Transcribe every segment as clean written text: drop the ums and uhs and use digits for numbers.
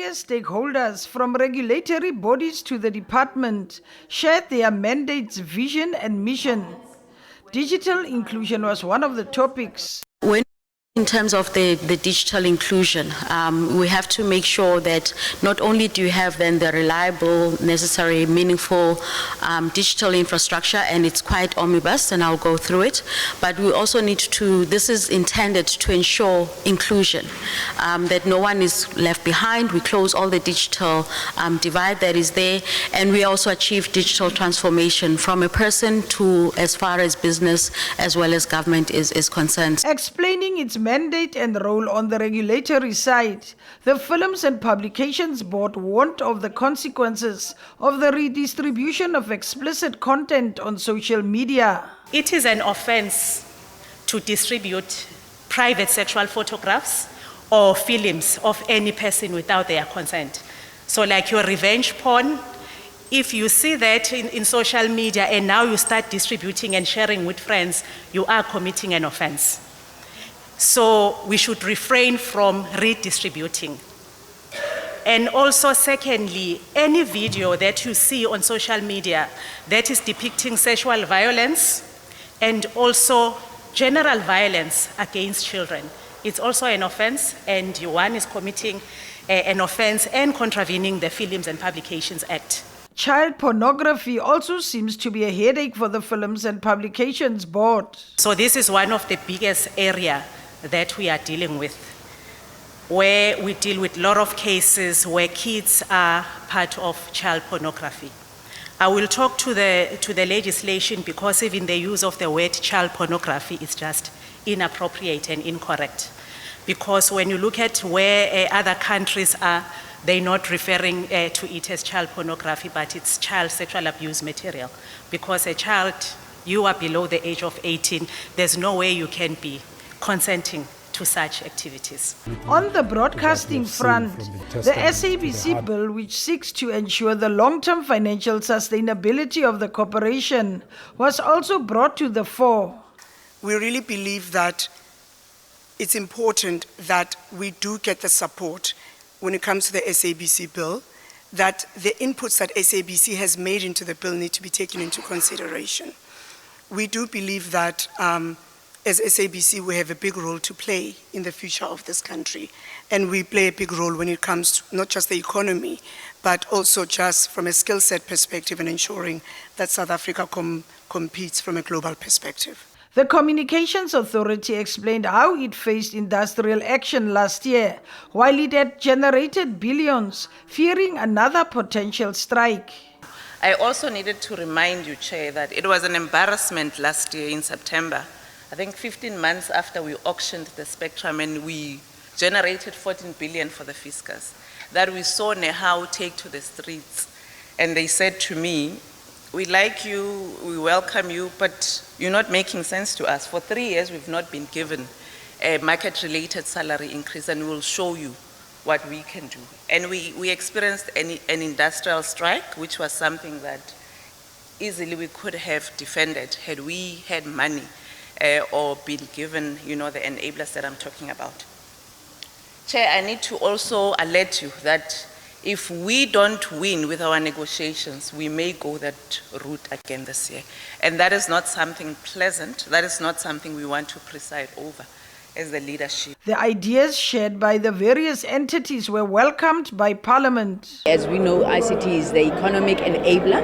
various stakeholders, from regulatory bodies to the department, shared their mandate's vision and mission. Digital inclusion was one of the topics. In terms of the digital inclusion, we have to make sure that not only do you have then the reliable, necessary, meaningful digital infrastructure, and it's quite omnibus, and I'll go through it, but we also need to, this is intended to ensure inclusion, that no one is left behind. We close all the digital divide that is there, and we also achieve digital transformation from a person to as far as business as well as government is concerned. Explaining its mandate and role on the regulatory side, the Films and Publications Board warned of the consequences of the redistribution of explicit content on social media. It is an offense to distribute private sexual photographs or films of any person without their consent. So like your revenge porn, if you see that in social media and now you start distributing and sharing with friends, you are committing an offense. So we should refrain from redistributing. And also, secondly, any video that you see on social media that is depicting sexual violence and also general violence against children, it's also an offense, and one is committing an offense and contravening the Films and Publications Act. Child pornography also seems to be a headache for the Films and Publications Board. So this is one of the biggest areas that we are dealing with, where we deal with a lot of cases where kids are part of child pornography. I will talk to the legislation, because even the use of the word child pornography is just inappropriate and incorrect. Because when you look at where other countries are, they're not referring to it as child pornography, but it's child sexual abuse material. Because a child, you are below the age of 18, there's no way you can be consenting to such activities. On the broadcasting front, the SABC bill, which seeks to ensure the long-term financial sustainability of the corporation, was also brought to the fore. We really believe that it's important that we do get the support when it comes to the SABC bill, that the inputs that SABC has made into the bill need to be taken into consideration. We do believe that as SABC, we have a big role to play in the future of this country. And we play a big role when it comes to not just the economy, but also just from a skill set perspective and ensuring that South Africa competes from a global perspective. The Communications Authority explained how it faced industrial action last year, while it had generated billions, fearing another potential strike. I also needed to remind you, Chair, that it was an embarrassment last year in September. I think 15 months after we auctioned the spectrum and we generated 14 billion for the fiscus, that we saw Nehau take to the streets, and they said to me, "We like you, we welcome you, but you're not making sense to us. For 3 years, we've not been given a market-related salary increase, and we'll show you what we can do." And we experienced an industrial strike, which was something that easily we could have defended had we had money or been given, the enablers that I'm talking about. Chair, I need to also alert you that if we don't win with our negotiations, we may go that route again this year. And that is not something pleasant. That is not something we want to preside over as the leadership. The ideas shared by the various entities were welcomed by Parliament. As we know, ICT is the economic enabler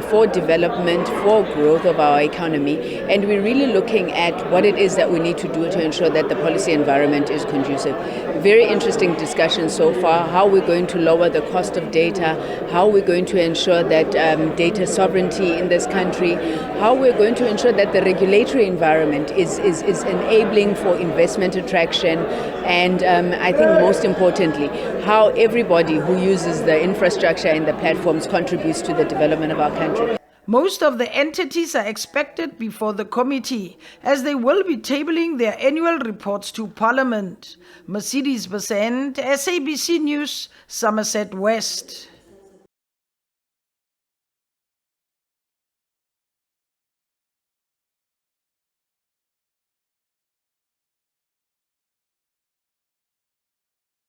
for development, for growth of our economy, and we're really looking at what it is that we need to do to ensure that the policy environment is conducive. Very interesting discussion so far, how we're going to lower the cost of data, how we're going to ensure that data sovereignty in this country, how we're going to ensure that the regulatory environment is enabling for investment attraction, and I think most importantly, how everybody who uses the infrastructure and the platforms contributes to the development of our country. Most of the entities are expected before the committee, as they will be tabling their annual reports to Parliament. Mercedes Besant, SABC News, Somerset West.